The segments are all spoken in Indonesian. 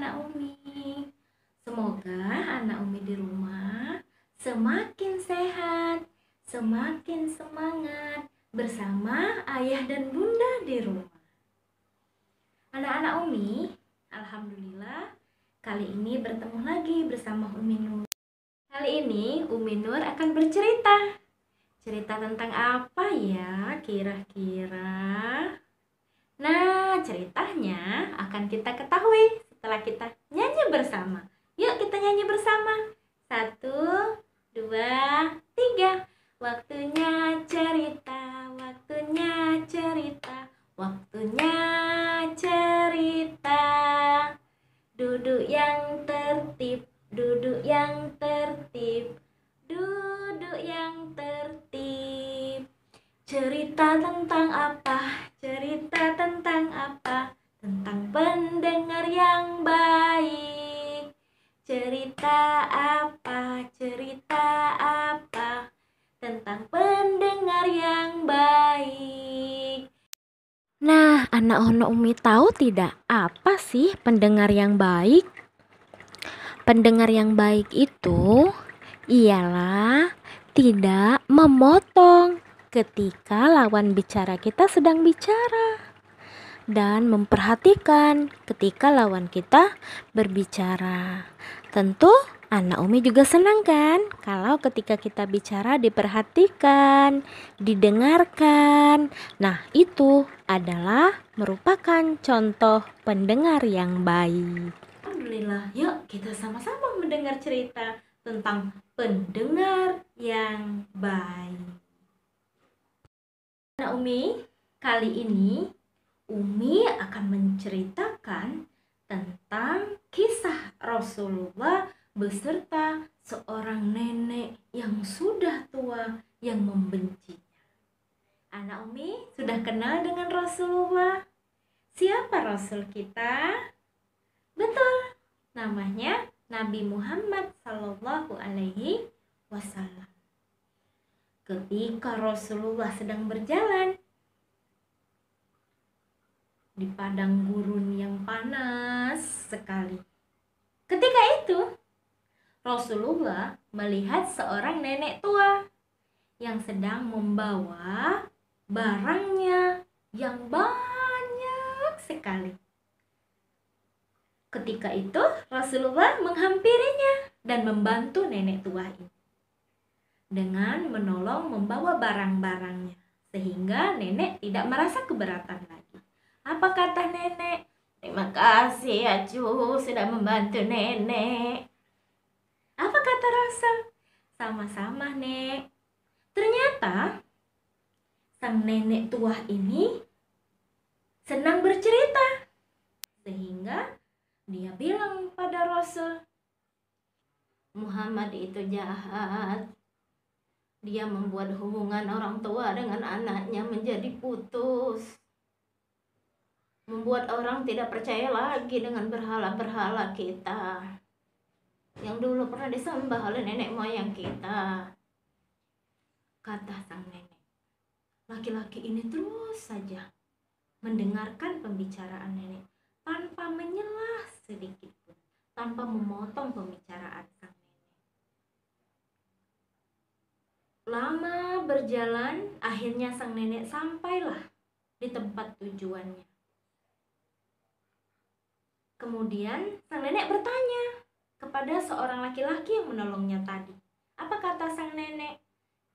anak Umi. Semoga anak Umi di rumah semakin sehat, semakin semangat bersama ayah dan bunda di rumah. Anak-anak Umi, alhamdulillah kali ini bertemu lagi bersama Umi Nur. Kali ini Umi Nur akan bercerita. Cerita tentang apa ya kira-kira? Nah, ceritanya akan kita ketahui setelah kita nyanyi bersama. Yuk kita nyanyi bersama. 1, 2, 3. Waktunya cerita, waktunya cerita, waktunya cerita. Duduk yang tertib, duduk yang tertib, duduk yang tertib. Cerita tentang apa? Cerita tentang apa? Tentang pendengar yang baik. Cerita apa? Cerita apa? Tentang pendengar yang baik. Nah, anak-anak Umi tahu tidak apa sih pendengar yang baik? Pendengar yang baik itu ialah tidak memotong ketika lawan bicara kita sedang bicara dan memperhatikan ketika lawan kita berbicara. Tentu anak Umi juga senang kan kalau ketika kita bicara diperhatikan, didengarkan. Nah, itu adalah merupakan contoh pendengar yang baik. Alhamdulillah, yuk kita sama-sama mendengar cerita tentang pendengar yang baik. Nah, Umi, kali ini Umi akan menceritakan tentang kisah Rasulullah beserta seorang nenek yang sudah tua yang membencinya. Anak Umi sudah kenal dengan Rasulullah? Siapa Rasul kita? Betul, namanya Nabi Muhammad Sallallahu Alaihi Wasallam. Ketika Rasulullah sedang berjalan di padang gurun yang panas sekali. Ketika itu, Rasulullah melihat seorang nenek tua yang sedang membawa barangnya yang banyak sekali. Ketika itu, Rasulullah menghampirinya dan membantu nenek tua ini dengan menolong membawa barang-barangnya, sehingga nenek tidak merasa keberatan lagi. Apa kata nenek? Terima kasih ya cu, sudah membantu nenek. Apa kata Rasul? Sama-sama nek. Ternyata sang nenek tua ini senang bercerita, sehingga dia bilang pada Rasul, Muhammad itu jahat. Dia membuat hubungan orang tua dengan anaknya menjadi putus. Membuat orang tidak percaya lagi dengan berhala-berhala kita yang dulu pernah disembah oleh nenek moyang kita. Kata sang nenek. Laki-laki ini terus saja mendengarkan pembicaraan nenek tanpa menyelah sedikit pun, tanpa memotong pembicaraan sang nenek. Lama berjalan, akhirnya sang nenek sampailah di tempat tujuannya. Kemudian sang nenek bertanya kepada seorang laki-laki yang menolongnya tadi. Apa kata sang nenek?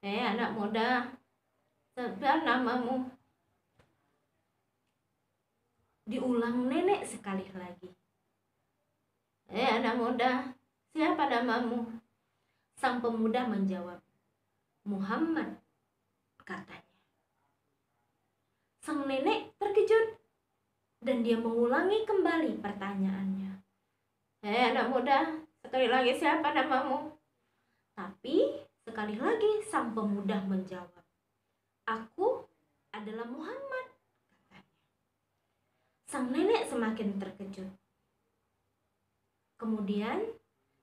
Anak muda, siapa namamu? Diulang nenek sekali lagi. Anak muda, siapa namamu? Sang pemuda menjawab, Muhammad, katanya. Sang nenek terkejut dan dia mengulangi kembali pertanyaannya. Anak muda, sekali lagi siapa namamu? Tapi sekali lagi sang pemuda menjawab, aku adalah Muhammad, katanya. Sang nenek semakin terkejut. Kemudian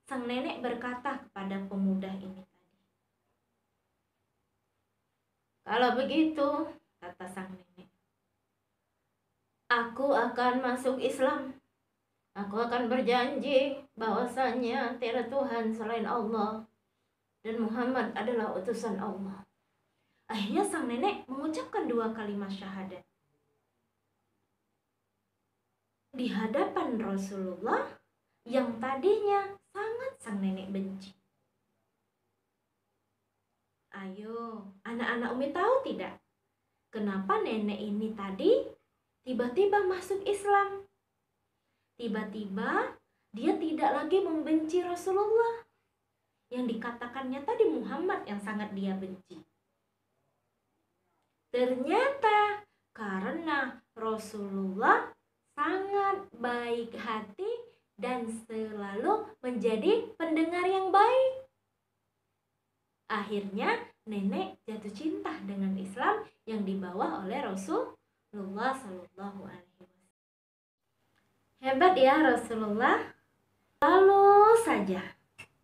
sang nenek berkata kepada pemuda ini tadi, kalau begitu, kata sang nenek, aku akan masuk Islam. Aku akan berjanji bahwasanya tiada Tuhan selain Allah dan Muhammad adalah utusan Allah. Akhirnya sang nenek mengucapkan 2 kalimat syahadat di hadapan Rasulullah yang tadinya sangat sang nenek benci. Ayo, anak-anak Umi tahu tidak? Kenapa nenek ini tadi tiba-tiba masuk Islam? Tiba-tiba dia tidak lagi membenci Rasulullah. Yang dikatakannya tadi Muhammad yang sangat dia benci. Ternyata karena Rasulullah sangat baik hati dan selalu menjadi pendengar yang baik. Akhirnya nenek jatuh cinta dengan Islam yang dibawa oleh Rasulullah Sallallahu Alaihi Wasallam. Hebat ya Rasulullah, lalu saja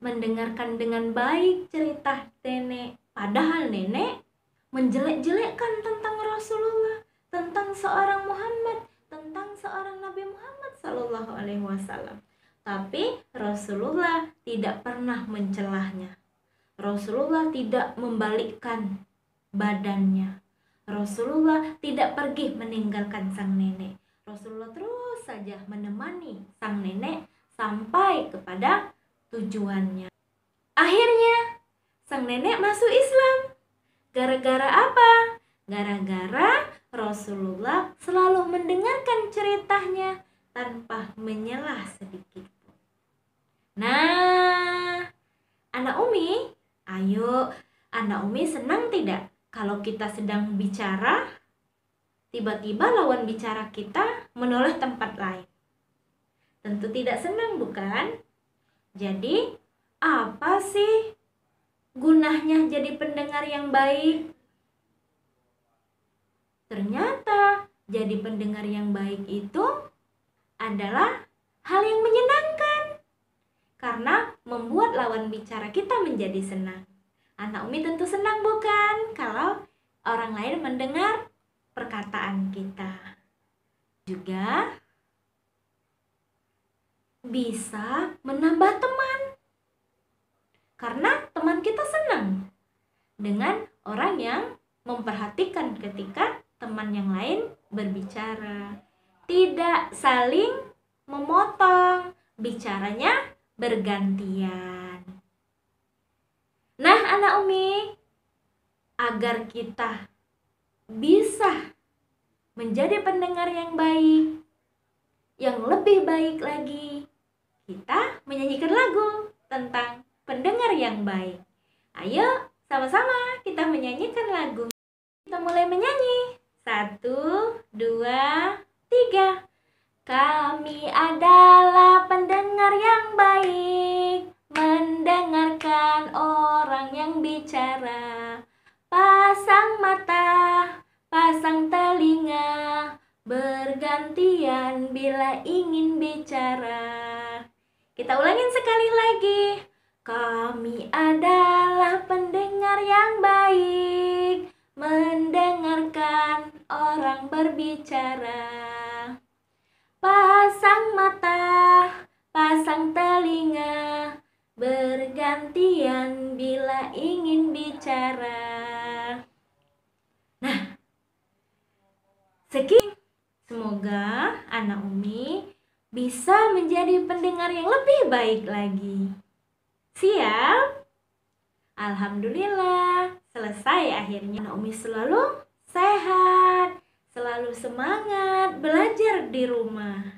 mendengarkan dengan baik cerita nenek. Padahal nenek menjelek-jelekkan tentang Rasulullah, tentang seorang Muhammad, tentang seorang Nabi Muhammad Sallallahu Alaihi Wasallam. Tapi Rasulullah tidak pernah mencelahnya. Rasulullah tidak membalikkan badannya. Rasulullah tidak pergi meninggalkan sang nenek. Rasulullah terus saja menemani sang nenek sampai kepada tujuannya. Akhirnya sang nenek masuk Islam. Gara-gara apa? Gara-gara Rasulullah selalu mendengarkan ceritanya tanpa menyelah sedikit pun. Nah, anak Umi, ayo, anak Umi senang tidak kalau kita sedang bicara, tiba-tiba lawan bicara kita menoleh tempat lain? Tentu tidak senang, bukan? Jadi, apa sih gunanya jadi pendengar yang baik? Ternyata jadi pendengar yang baik itu adalah hal yang menyenangkan karena membuat lawan bicara kita menjadi senang. Anak Umi tentu senang, bukan, kalau orang lain mendengar perkataan kita. Juga bisa menambah teman karena teman kita senang dengan orang yang memperhatikan ketika teman yang lain berbicara, tidak saling memotong, bicaranya bergantian. Nah, anak Umi, agar kita bisa menjadi pendengar yang baik, yang lebih baik lagi, kita menyanyikan lagu tentang pendengar yang baik. Ayo, sama-sama kita menyanyikan lagu. Kita mulai menyanyi. 1, 2, 3. Kami adalah pendengar yang baik, mendengarkan orang yang bicara. Pasang mata, pasang telinga, bergantian bila ingin bicara. Kita ulangin sekali lagi. Kami adalah pendengar yang baik, mendengarkan orang berbicara. Pasang mata, pasang telinga, bergantian bila ingin bicara. Nah, sekian. Semoga anak Umi bisa menjadi pendengar yang lebih baik lagi. Siap? Alhamdulillah, selesai akhirnya. Anak Umi selalu sehat, selalu semangat belajar di rumah.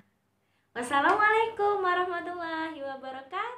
Wassalamualaikum warahmatullahi wabarakatuh.